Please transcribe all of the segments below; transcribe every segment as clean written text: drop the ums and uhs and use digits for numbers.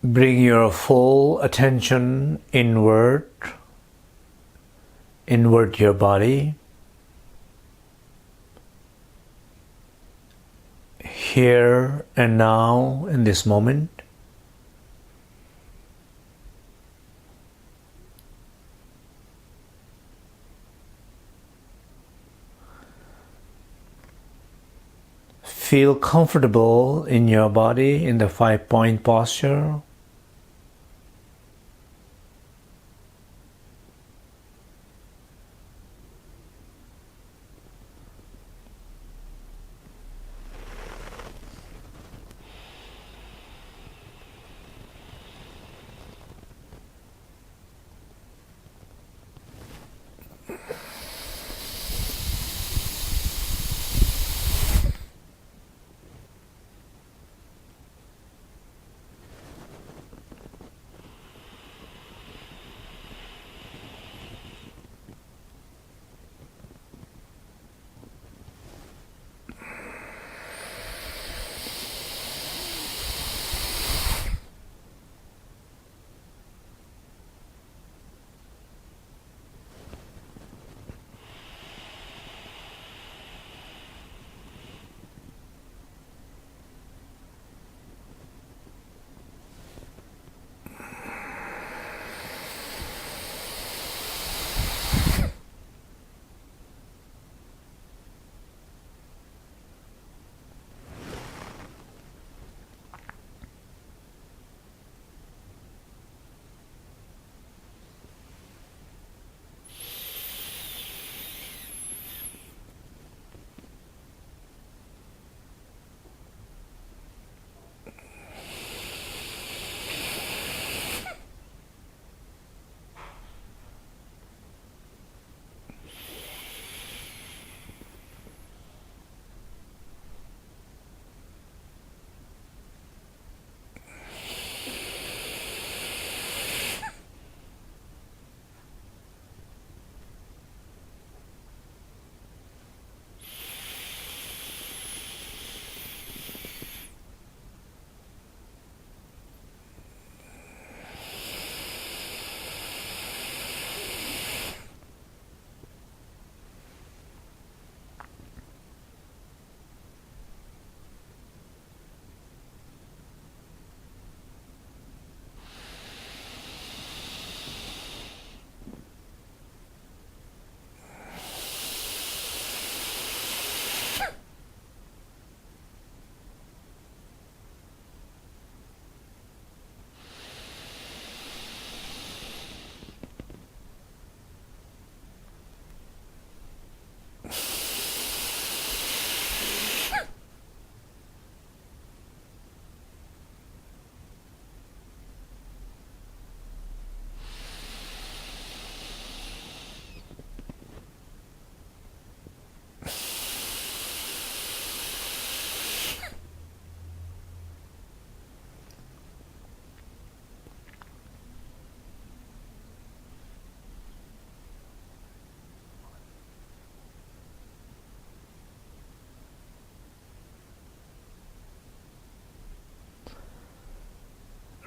Bring your full attention inward your body. Here and now in this moment. Feel comfortable in your body in the 5-point posture.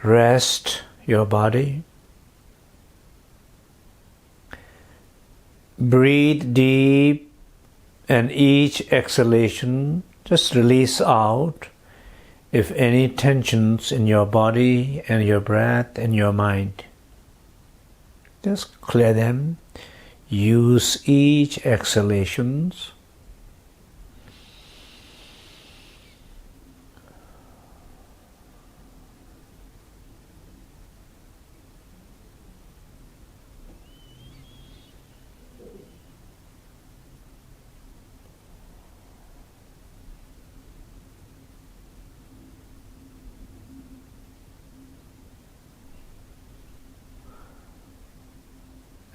Rest your body. Breathe deep, and each exhalation just release out if any tensions in your body and your breath and your mind. Just clear them. Use each exhalations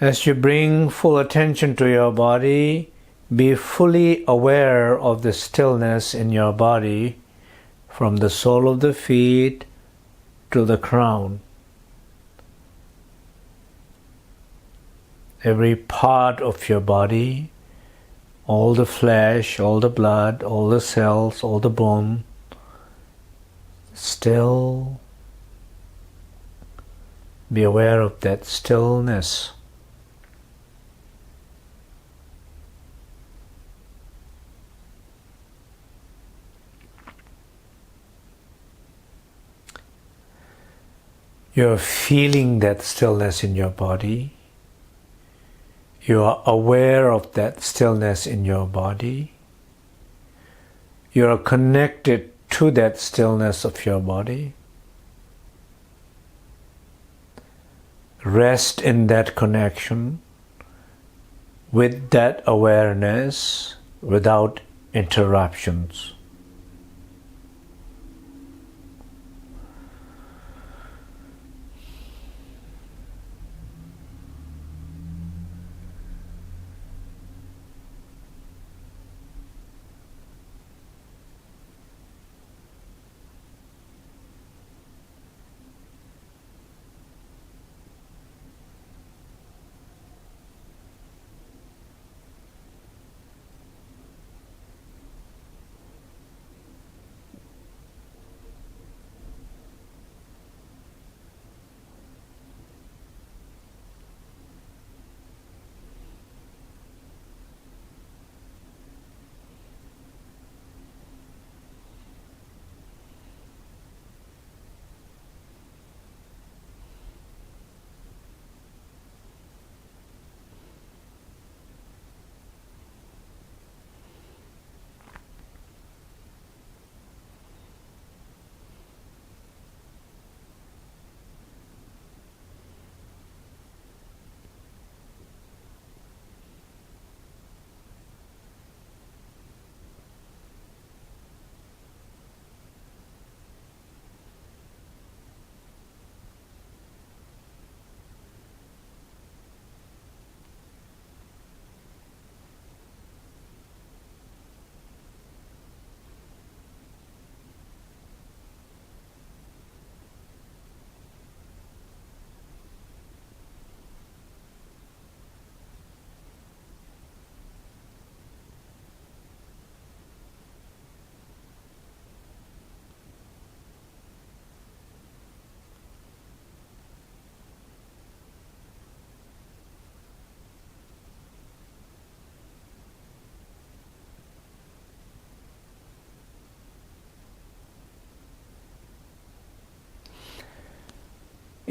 as you bring full attention to your body. Be fully aware of the stillness in your body from the sole of the feet to the crown. Every part of your body, all the flesh, all the blood, all the cells, all the bone, still Be aware of that stillness. You're feeling that stillness in your body. You are aware of that stillness in your body. You are connected to that stillness of your body. Rest in that connection with that awareness without interruptions.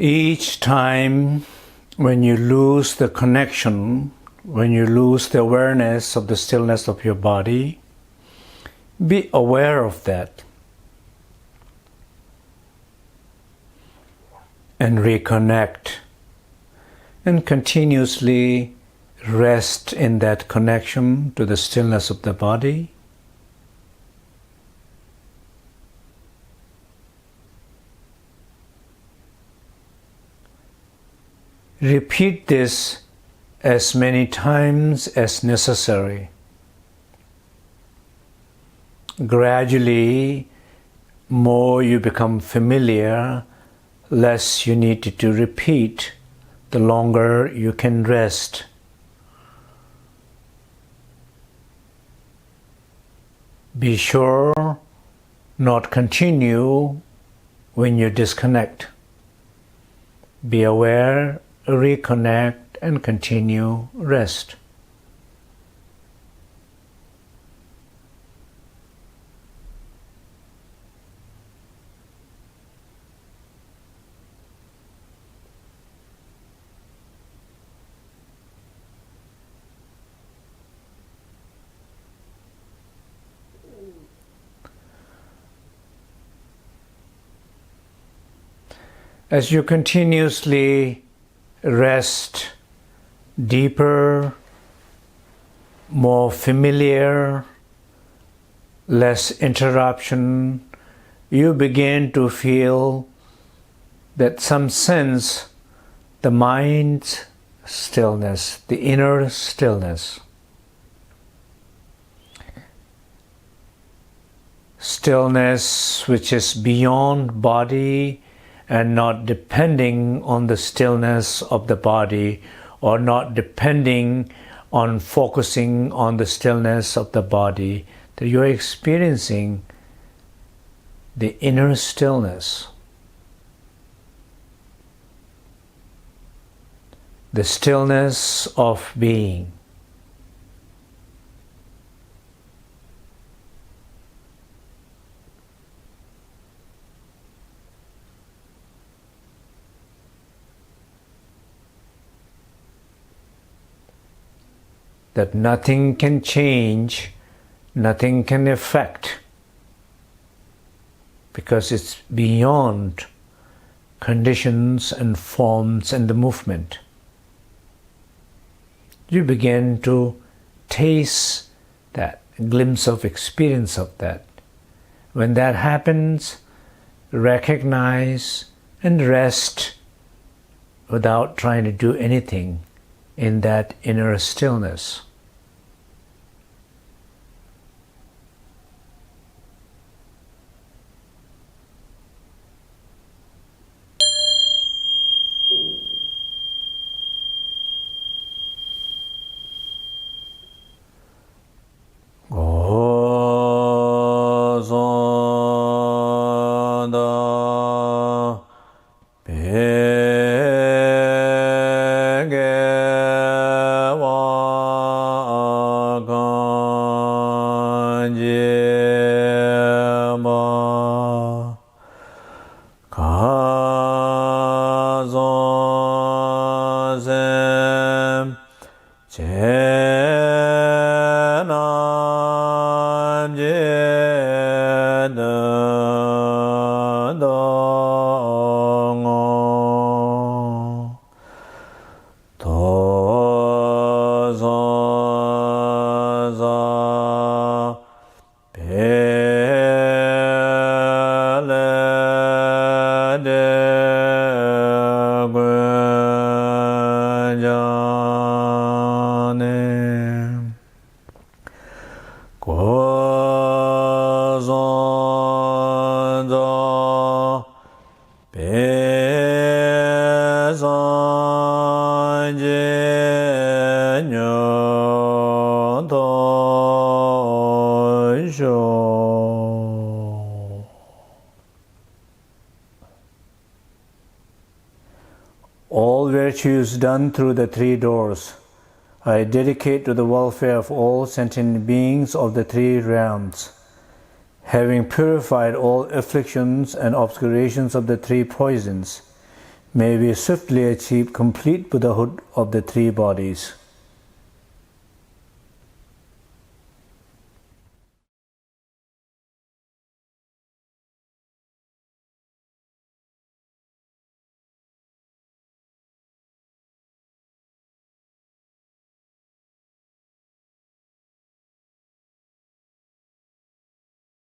Each time when you lose the connection, when you lose the awareness of the stillness of your body, be aware of that and reconnect and continuously rest in that connection to the stillness of the body. Repeat this as many times as necessary. Gradually, more you become familiar, less you need to repeat, the longer you can rest. Be sure not continue when you disconnect. Be aware, reconnect, and continue rest. As you continuously rest deeper, more familiar, less interruption, you begin to feel that some sense the mind's stillness, the inner stillness. Stillness which is beyond body and not depending on the stillness of the body, or not depending on focusing on the stillness of the body, that you're experiencing the inner stillness. the stillness of being. That nothing can change, nothing can affect, because it's beyond conditions and forms and the movement. You begin to taste that, a glimpse of experience of that. When that happens, recognize and rest without trying to do anything in that inner stillness. All virtues done through the three doors I dedicate to the welfare of all sentient beings of the three realms. Having purified all afflictions and obscurations of the three poisons, may we swiftly achieve complete Buddhahood of the three bodies.